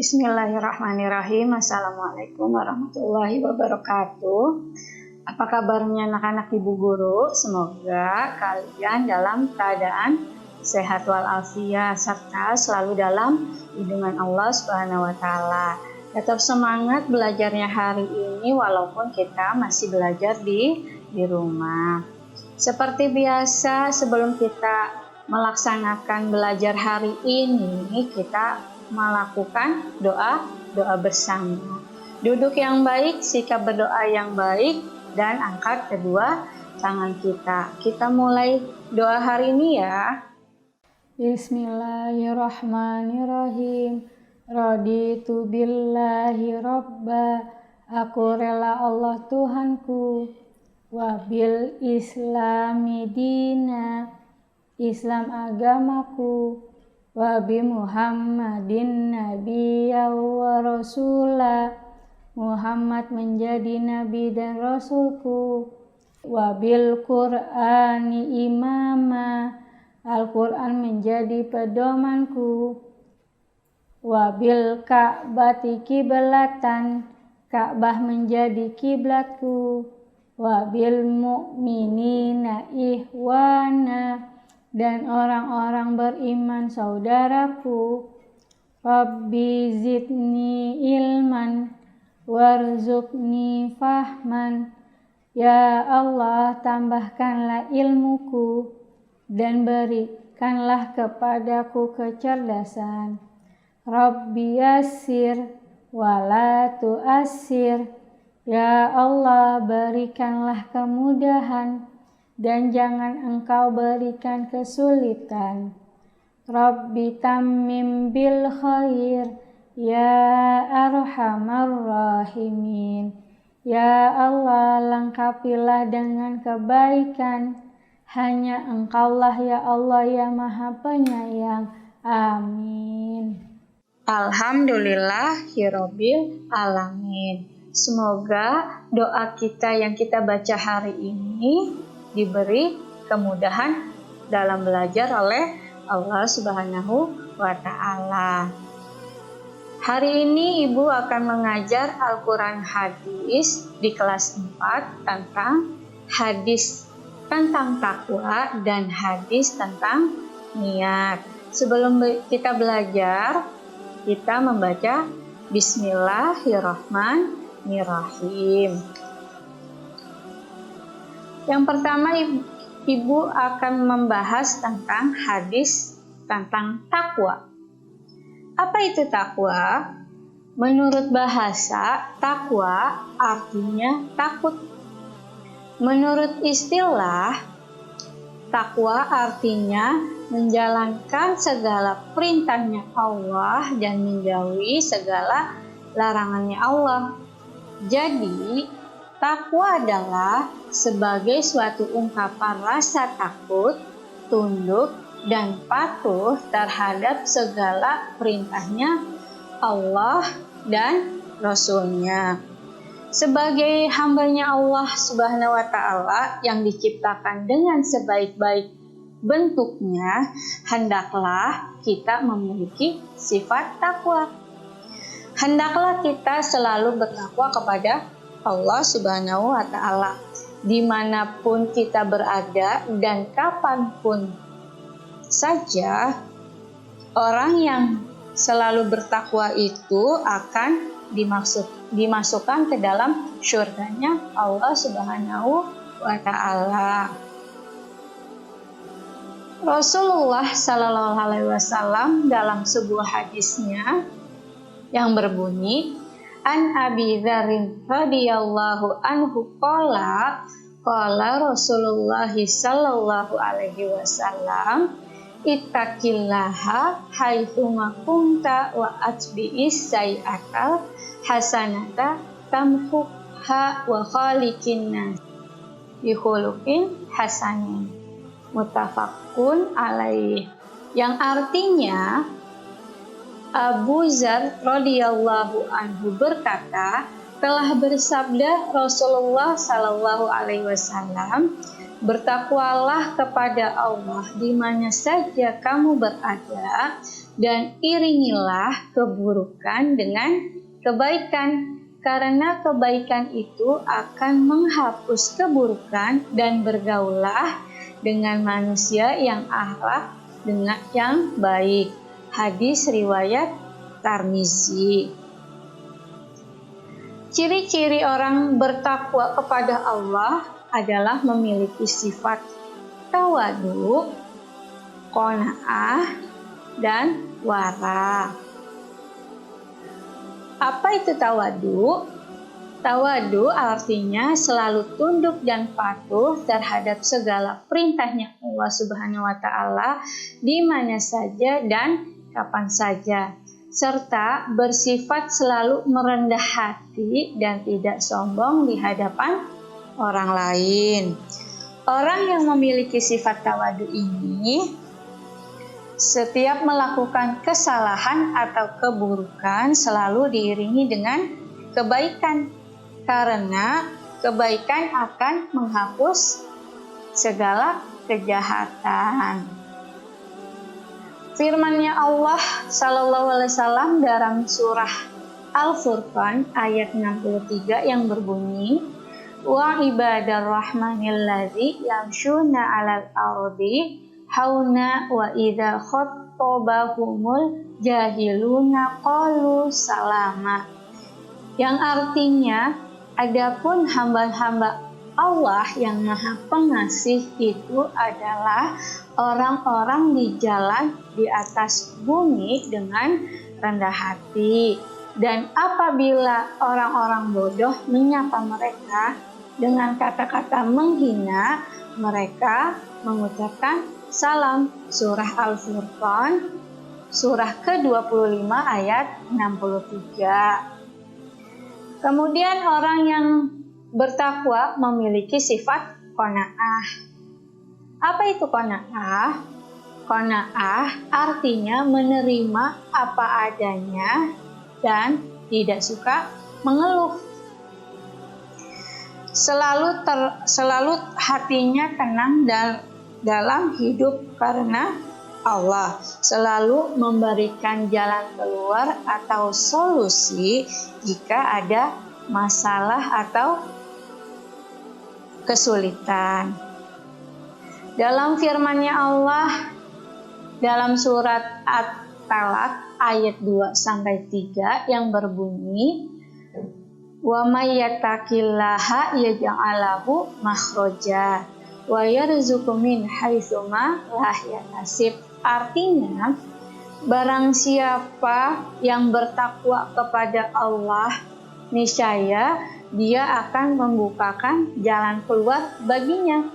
Bismillahirrahmanirrahim. Assalamualaikum warahmatullahi wabarakatuh. Apa kabarnya anak-anak Ibu Guru? Semoga kalian dalam keadaan sehat walafiat serta selalu dalam lindungan Allah Subhanahu wa taala. Tetap semangat belajarnya hari ini walaupun kita masih belajar di rumah. Seperti biasa, sebelum kita melaksanakan belajar hari ini, kita melakukan doa bersama. Duduk yang baik, sikap berdoa yang baik, dan angkat kedua tangan kita. Kita mulai doa hari ini ya. Bismillahirrahmanirrahim. Raditu billahi robba. Aku rela Allah Tuhanku. Wabil islami dina. Islam agamaku. Wabi Muhammadin nabiyya wa rasula. Muhammad menjadi nabi dan rasulku. Wabil Qur'ani imama. Al-Quran menjadi pedomanku. Wabil Ka'bati kiblatan. Ka'bah menjadi kiblatku. Wabil mu'minina ihwana. Dan orang-orang beriman saudaraku. Rabbi zidni ilman warzuqni fahman. Ya Allah, tambahkanlah ilmuku dan berikanlah kepadaku kecerdasan. Rabbi yassir wala tu'assir. Ya Allah, berikanlah kemudahan dan jangan Engkau berikan kesulitan. Rabbi tammim bil khair ya arhamar rahimin. Ya Allah, lengkapilah dengan kebaikan. Hanya Engkaulah ya Allah yang Maha Penyayang. Amin. Alhamdulillahirabbil alamin. Semoga doa kita yang kita baca hari ini diberi kemudahan dalam belajar oleh Allah Subhanahu wa taala. Hari ini Ibu akan mengajar Al-Quran hadis di kelas 4 tentang hadis tentang takwa dan hadis tentang niat. Sebelum kita belajar, kita membaca Bismillahirrahmanirrahim. Yang pertama, Ibu akan membahas tentang hadis tentang takwa. Apa itu takwa? Menurut bahasa, takwa artinya takut. Menurut istilah, takwa artinya menjalankan segala perintahnya Allah dan menjauhi segala larangannya Allah. Jadi, takwa adalah sebagai suatu ungkapan rasa takut, tunduk, dan patuh terhadap segala perintahnya Allah dan Rasul-Nya. Sebagai hambanya Allah Subhanahu wa taala yang diciptakan dengan sebaik-baik bentuknya, hendaklah kita memiliki sifat takwa. Hendaklah kita selalu bertakwa kepada Allah Subhanahu wa taala dimanapun kita berada dan kapanpun saja. Orang yang selalu bertakwa itu akan dimasukkan ke dalam syurganya Allah Subhanahu wa taala. Rasulullah Shallallahu alaihi wasallam dalam sebuah hadisnya yang berbunyi, An Abi Dzarrin radhiyallahu anhu qala Rasulullah sallallahu alaihi wasallam ittaqillaha haitsuma kunta wa atbi'is sayyi'atal hasanata tamhuha wa khaliqin nas bi khuluqin hasanin. Muttafaqun alaih. Yang artinya, Abu Dzar radhiyallahu anhu berkata, Telah bersabda Rasulullah Shallallahu Alaihi Wasallam, bertakwalah kepada Allah di mana saja kamu berada dan iringilah keburukan dengan kebaikan, karena kebaikan itu akan menghapus keburukan, dan bergaullah dengan manusia yang akhlak dengan yang baik. Hadis riwayat Tirmizi. Ciri-ciri orang bertakwa kepada Allah adalah memiliki sifat tawadu, qanaah, dan wara. Apa itu tawadu? Tawadu artinya selalu tunduk dan patuh terhadap segala perintahnya Allah Subhanahu wa Ta'ala di mana saja dan kapan saja, serta bersifat selalu merendah hati dan tidak sombong di hadapan orang lain. Orang yang memiliki sifat tawadu ini setiap melakukan kesalahan atau keburukan selalu diiringi dengan kebaikan, karena kebaikan akan menghapus segala kejahatan. Firman-Nya Allah Shallallahu Alaihi Wasallam dalam surah Al-Furqan ayat 63 yang berbunyi, wa ibaдар rahmanil ladzi yamshuna 'alal ardi hauna wa idza khattabahumul jahiluna qalu salama. Yang artinya, adapun hamba-hamba Allah yang Maha Pengasih itu adalah orang-orang di jalan di atas bumi dengan rendah hati, dan apabila orang-orang bodoh menyapa mereka dengan kata-kata menghina, mereka mengucapkan salam. Surah Al-Furqan, surah ke-25 ayat 63. Kemudian orang yang bertakwa memiliki sifat qanaah. Apa itu qanaah? Qanaah artinya menerima apa adanya dan tidak suka mengeluh. Selalu hatinya tenang dalam hidup karena Allah, selalu memberikan jalan keluar atau solusi jika ada masalah atau kesulitan. Dalam firman-Nya Allah dalam surat At-Talaq ayat 2-3 yang berbunyi, wa may yattaqillaha yaj'al lahu makhraja wa yarzuqhu min haitsu la yahtasib. Artinya, barang siapa yang bertakwa kepada Allah, niscaya dia akan membukakan jalan keluar baginya,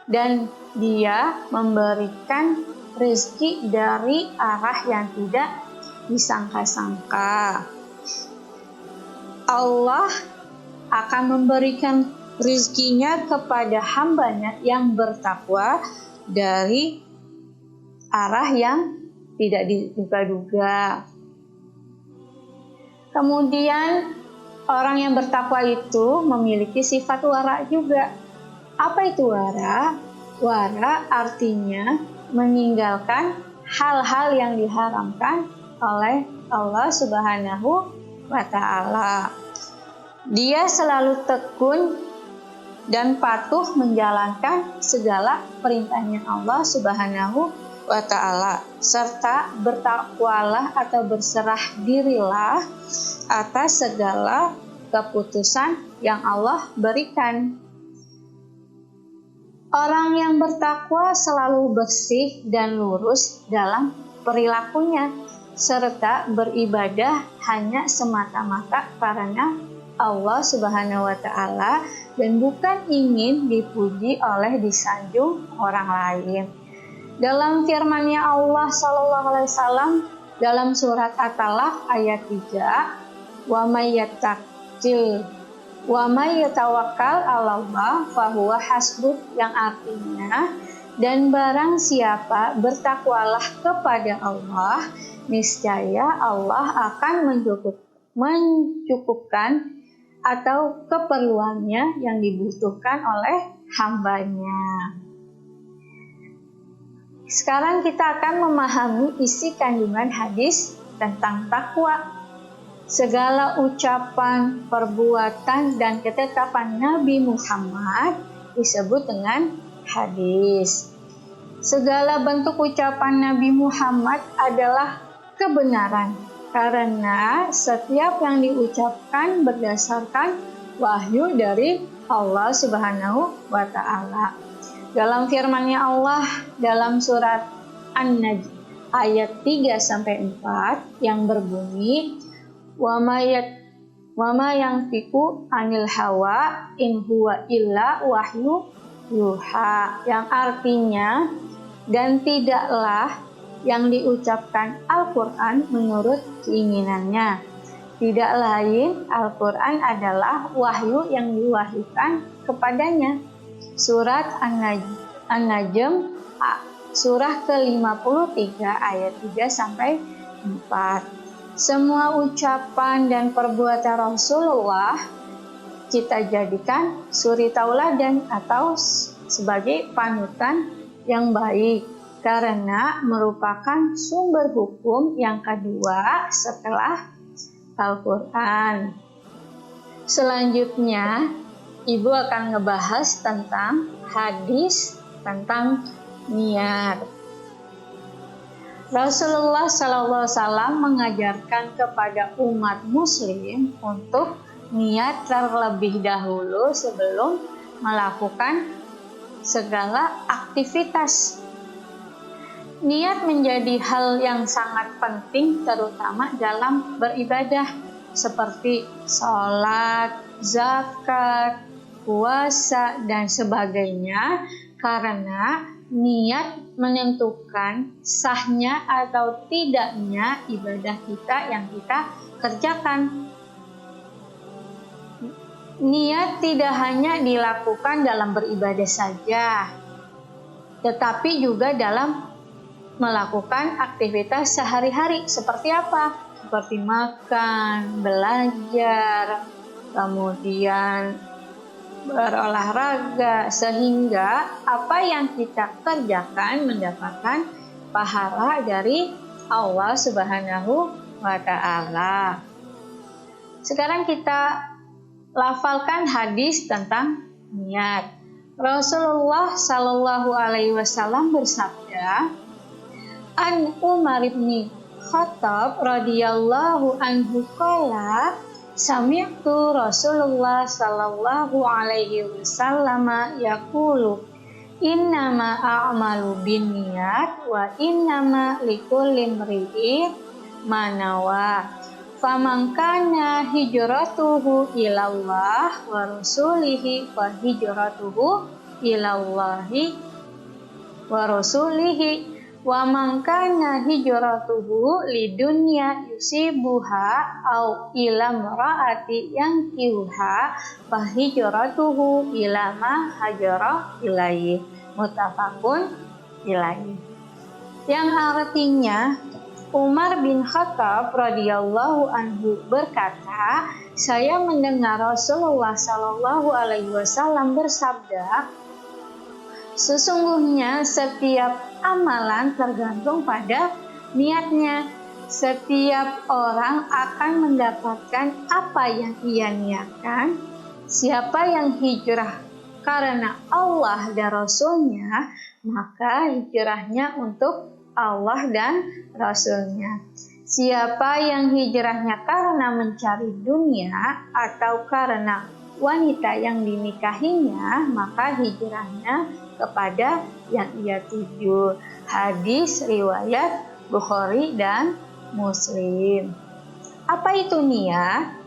dan dia memberikan rezeki dari arah yang tidak disangka-sangka. Allah akan memberikan rezekinya kepada hambanya yang bertakwa dari arah yang tidak diduga-duga. Kemudian orang yang bertakwa itu memiliki sifat wara juga. Apa itu wara? Wara artinya meninggalkan hal-hal yang diharamkan oleh Allah Subhanahu wa Ta'ala. Dia selalu tekun dan patuh menjalankan segala perintahnya Allah Subhanahu wa Ta'ala, serta bertakwalah atau berserah dirilah atas segala keputusan yang Allah berikan. Orang yang bertakwa selalu bersih dan lurus dalam perilakunya, serta beribadah hanya semata-mata karena Allah Subhanahu wa Ta'ala dan bukan ingin dipuji oleh disanjung orang lain. Dalam firman-Nya Allah Shallallahu Alaihi Wasallam dalam surat At-Talaq ayat 3, wa may yatawakkal 'alallah fahuwa hasbuh, yang artinya, dan barang siapa bertakwalah kepada Allah, niscaya Allah akan mencukupkan atau keperluannya yang dibutuhkan oleh hambanya. Sekarang kita akan memahami isi kandungan hadis tentang takwa. Segala ucapan, perbuatan, dan ketetapan Nabi Muhammad disebut dengan hadis. Segala bentuk ucapan Nabi Muhammad adalah kebenaran, karena setiap yang diucapkan berdasarkan wahyu dari Allah Subhanahu wa Ta'ala. Dalam firman-Nya Allah dalam surat An-Najm ayat 3-4 yang berbunyi, wa ma yantiqu anil hawa in huwa illa wahyu yuha, yang artinya, dan tidaklah yang diucapkan Al-Quran menurut keinginannya. Tidak lain, Al-Quran adalah wahyu yang diwahyukan kepadanya. Surat An-Najm surah ke-53 ayat 3-4. Semua ucapan dan perbuatan Rasulullah kita jadikan suri tauladan atau sebagai panutan yang baik, karena merupakan sumber hukum yang kedua setelah Al-Quran. Selanjutnya, Ibu akan ngebahas tentang hadis tentang niat. Rasulullah SAW mengajarkan kepada umat muslim untuk niat terlebih dahulu sebelum melakukan segala aktivitas. Niat menjadi hal yang sangat penting terutama dalam beribadah seperti sholat, zakat, puasa, dan sebagainya, karena niat menentukan sahnya atau tidaknya ibadah kita yang kita kerjakan. Niat tidak hanya dilakukan dalam beribadah saja, tetapi juga dalam melakukan aktivitas sehari-hari. Seperti apa? Seperti makan, belajar, kemudian berolahraga, sehingga apa yang kita kerjakan mendapatkan pahala dari Allah Subhanahu wa Ta'ala. Sekarang kita lafalkan hadis tentang niat. Rasulullah Shallallahu Alaihi Wasallam bersabda, An Umar bin Khattab radhiyallahu anhu qala, sami'tu Rasulullah sallallahu alaihi wasallam yaqulu, innama a'malu binniyat wa innama likulli imri'in ma nawa. Faman kana hijratuhu ilallah wa rasulihi fa hijratuhu ilallahi wa rasulihi. Wa man kana hijratuhu lidunya yusibuha au ila mar'ati yankihuha fa hijratuhu ila ma hajara ilaihi. Muttafaqun ilaihi. Yang artinya, Umar bin Khattab radhiyallahu anhu berkata, saya mendengar Rasulullah sallallahu alaihi wasallam bersabda, sesungguhnya setiap amalan tergantung pada niatnya. Setiap orang akan mendapatkan apa yang ia niatkan. Siapa yang hijrah karena Allah dan Rasulnya, maka hijrahnya untuk Allah dan Rasulnya. Siapa yang hijrahnya karena mencari dunia atau karena wanita yang dinikahinya, maka hijrahnya kepada yang ia tuju. Hadis riwayat Bukhari dan Muslim. Apa itu niat?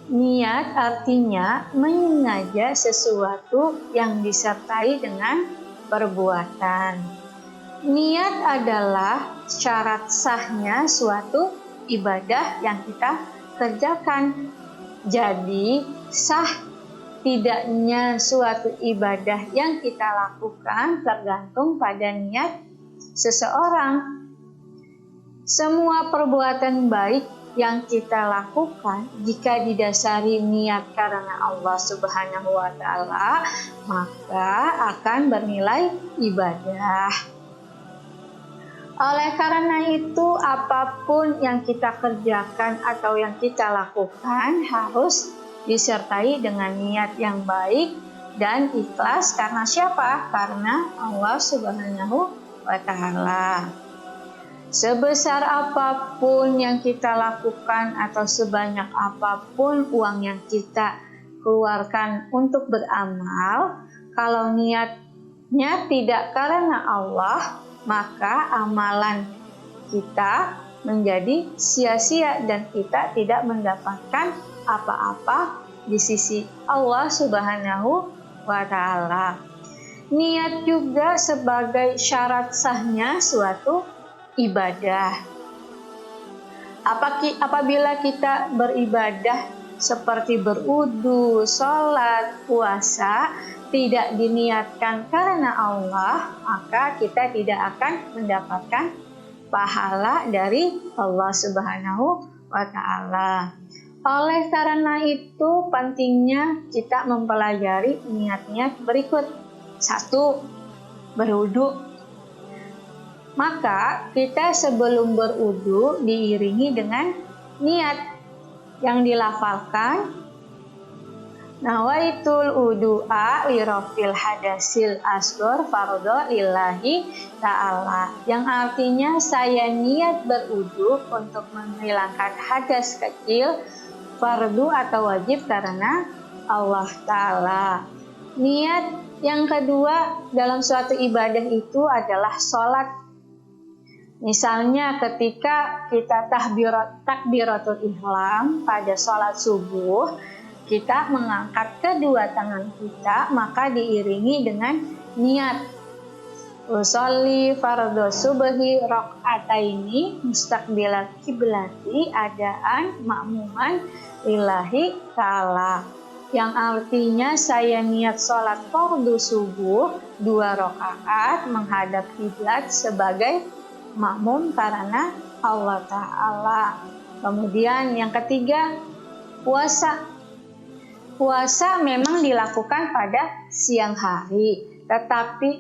Niat artinya menyengaja sesuatu yang disertai dengan perbuatan. Niat adalah syarat sahnya suatu ibadah yang kita kerjakan. Jadi, sah tidaknya suatu ibadah yang kita lakukan tergantung pada niat seseorang. Semua perbuatan baik yang kita lakukan jika didasari niat karena Allah Subhanahu wa Ta'ala, maka akan bernilai ibadah. Oleh karena itu, apapun yang kita kerjakan atau yang kita lakukan harus disertai dengan niat yang baik dan ikhlas. Karena siapa? Karena Allah Subhanahu wa Ta'ala. Sebesar apapun yang kita lakukan atau sebanyak apapun uang yang kita keluarkan untuk beramal, kalau niatnya tidak karena Allah, maka amalan kita menjadi sia-sia dan kita tidak mendapatkan apa-apa di sisi Allah Subhanahu wa Ta'ala. Niat juga sebagai syarat sahnya suatu ibadah. Apabila kita beribadah seperti berwudu, sholat, puasa, tidak diniatkan karena Allah, maka kita tidak akan mendapatkan pahala dari Allah Subhanahu wa Ta'ala. Oleh karena itu, pentingnya kita mempelajari niat-niat berikut. 1. Berwudu. Maka kita sebelum berwudu diiringi dengan niat yang dilafalkan, nawaitul wudu'a li rafil hadasil asghar fardhu lillahi ta'ala, yang artinya saya niat berwudu untuk menghilangkan hadas kecil fardu atau wajib karena Allah Ta'ala. Niat yang kedua dalam suatu ibadah itu adalah sholat. Misalnya ketika kita takbiratul ihram pada sholat subuh, kita mengangkat kedua tangan kita, maka diiringi dengan niat usolli fardhu subhi raq'ataini mustaqbilal kiblati adaan ma'muman lillahi ta'ala, yang artinya saya niat sholat fardhu subuh 2 rakaat menghadap kiblat sebagai makmum karena Allah Ta'ala. Kemudian yang ketiga, puasa. Puasa memang dilakukan pada siang hari, tetapi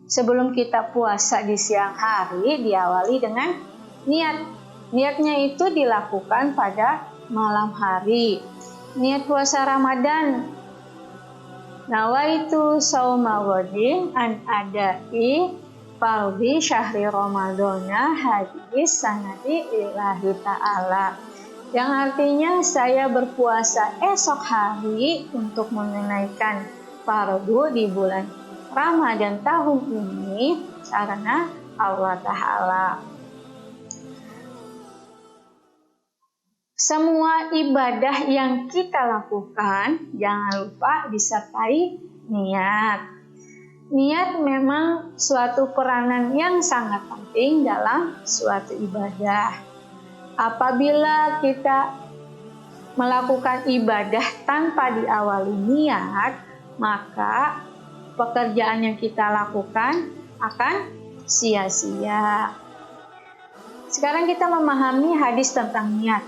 sebelum kita puasa di siang hari diawali dengan niat. Niatnya itu dilakukan pada malam hari. Niat puasa Ramadan, nawaitu shauma ghadin an adai fardhi syahri ramadhana hadis sanati lillahi ta'ala, yang artinya saya berpuasa esok hari untuk menunaikan fardu di bulan Ramadan tahun ini karena Allah Ta'ala. Semua ibadah yang kita lakukan jangan lupa disertai niat. Niat memang suatu peranan yang sangat penting dalam suatu ibadah. Apabila kita melakukan ibadah tanpa diawali niat, maka pekerjaan yang kita lakukan akan sia-sia. Sekarang kita memahami hadis tentang niat.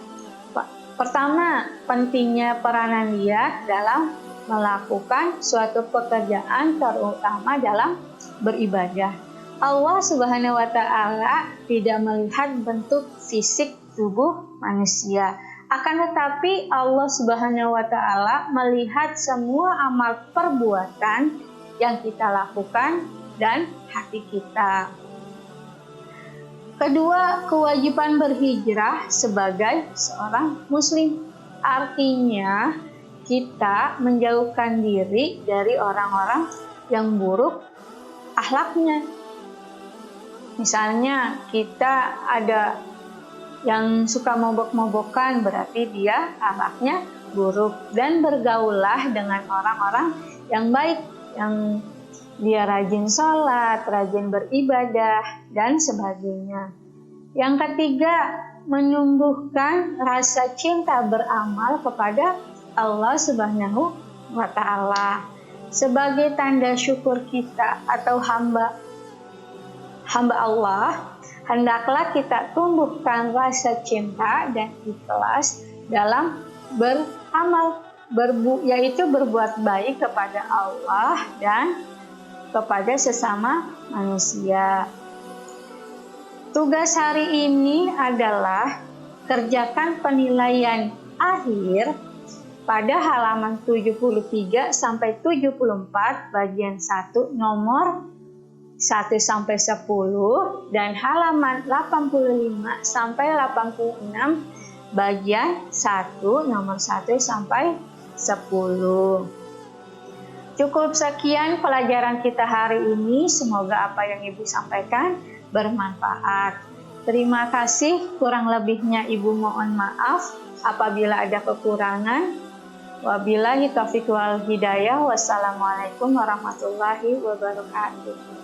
Pertama, pentingnya peranan niat dalam melakukan suatu pekerjaan, terutama dalam beribadah. Allah Subhanahu wa Ta'ala tidak melihat bentuk fisik tubuh manusia. Akan tetapi Allah Subhanahu wa Ta'ala melihat semua amal perbuatan yang kita lakukan dan hati kita. Kedua, kewajiban berhijrah sebagai seorang muslim. Artinya kita menjauhkan diri dari orang-orang yang buruk akhlaknya. Misalnya kita ada yang suka mobok-mobokan, berarti dia akhlaknya buruk, dan bergaullah dengan orang-orang yang baik, yang dia rajin sholat, rajin beribadah, dan sebagainya. Yang ketiga, menumbuhkan rasa cinta beramal kepada Allah Subhanahu wa Ta'ala. Sebagai tanda syukur kita atau hamba Allah, Hendaklah kita tumbuhkan rasa cinta dan ikhlas dalam beramal, yaitu berbuat baik kepada Allah dan kepada sesama manusia. Tugas hari ini adalah kerjakan penilaian akhir pada halaman 73 sampai 74 bagian 1 nomor 1 sampai 10 dan halaman 85 sampai 86 bagian 1 nomor 1 sampai 10. Cukup sekian pelajaran kita hari ini. Semoga apa yang Ibu sampaikan bermanfaat. Terima kasih, kurang lebihnya Ibu mohon maaf apabila ada kekurangan. Wabillahi taufiq wal hidayah. Wassalamualaikum warahmatullahi wabarakatuh.